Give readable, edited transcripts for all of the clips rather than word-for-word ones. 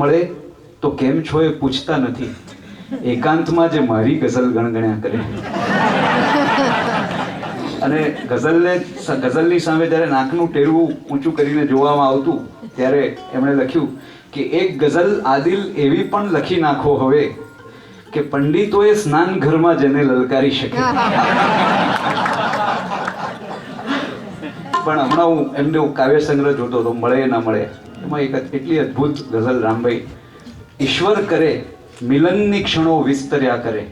મળે તો કેમ છો એ પૂછતા નથી, એકાંતમાં જે મારી ગઝલ ગણગણ્યા કરે. અને ગઝલની સામે જ્યારે નાકનું ટેરવું ઊંચું કરીને જોવામાં આવતું ત્યારે એમણે લખ્યું કે એક ગઝલ આદિલ એવી પણ લખી નાખો હવે કે પંડિતોએ સ્નાન ઘરમાં જેને લલકારી શકે. પણ હમણાં હું એમને કાવ્ય સંગ્રહ જોતો હતો, મળે ના મળે, એમાં એક એટલી અદ્ભુત ગઝલ રામભાઈ, ઈશ્વર કરે મિલનની ક્ષણો વિસ્તર્યા કરે,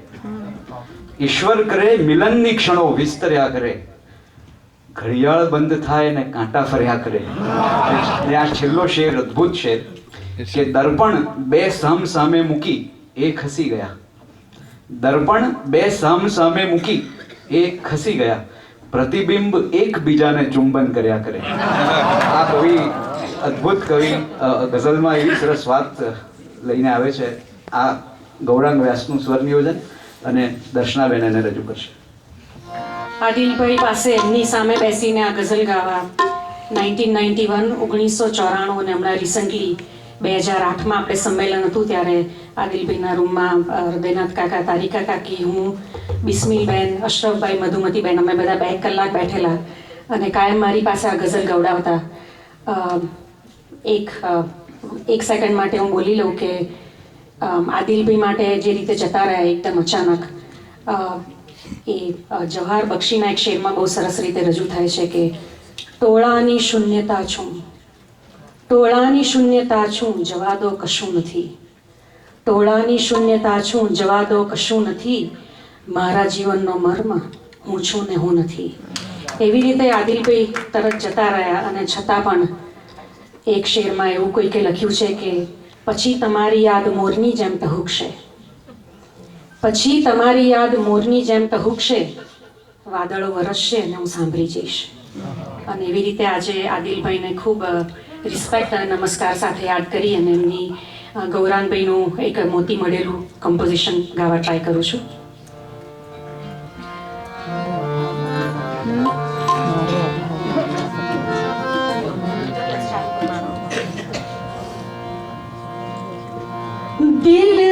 ઈશ્વર કરે મિલનની ક્ષણો વિસ્તર્યા કરે, ઘડિયાળ બંધ થાય ને કાંટા ફર્યા કરે. અને આ છેલ્લો શેર અદ્ભુત શેર કે દર્પણ બે સામ સામે મૂકી એ ખસી ગયા, દર્પણ બે સામ સામે મૂકી એ ખસી ગયા, પ્રતિબિંબ એકબીજાને ચુંબન કર્યા કરે. આ કવિ, અદ્ભુત કવિ, ગઝલમાં એવી સરસ વાત લઈને આવે છે. આ ગૌરાંગ વ્યાસનું સ્વર નિયોજન અને દર્શનાબેન એને રજૂ કરશે. આદિલભાઈ પાસે એમની સામે બેસીને આ ગઝલ ગાવા 1994 અને હમણાં રિસન્ટલી 2008માં આપણે સંમેલન હતું ત્યારે આદિલભાઈના રૂમમાં હૃદયનાથ કાકા, તારિકા કાકી, હું, બિસ્મિલબેન, અશરફભાઈ, મધુમતીબેન, અમે બધા 2 કલાક બેઠેલા અને કાયમ મારી પાસે આ ગઝલ ગવડાવતા. એક સેકન્ડ માટે હું બોલી લઉં કે આદિલભાઈ માટે જે રીતે જતા રહ્યા એકદમ અચાનક, એ જવાહર બક્ષીના એક શેરમાં બહુ સરસ રીતે રજૂ થાય છે કે ટોળાની શૂન્યતા છું, ટોળાની શૂન્યતા છું, જવા દો કશું નથી, ટોળાની શૂન્યતા છું, જવા દો કશું નથી, મારા જીવનનો મર્મ હું છું ને હું નથી. એવી રીતે આદિલભાઈ તરત જતા રહ્યા અને છતાં પણ એક શેરમાં એવું કોઈકે લખ્યું છે કે પછી તમારી યાદ મોરની જેમ ટહુકશે, પછી તમારી યાદ મોરની જેમ ટહુકશે, વાદળો વરસશે અને હું સાંભળી જઈશ. અને એવી રીતે આજે આદિલભાઈને ખૂબ રિસ્પેક્ટ અને નમસ્કાર સાથે યાદ કરી અને એમની ગૌરાંગભાઈનું એક મોતી મળેલું કમ્પોઝિશન ગાવા ટ્રાય કરું છું. દિલ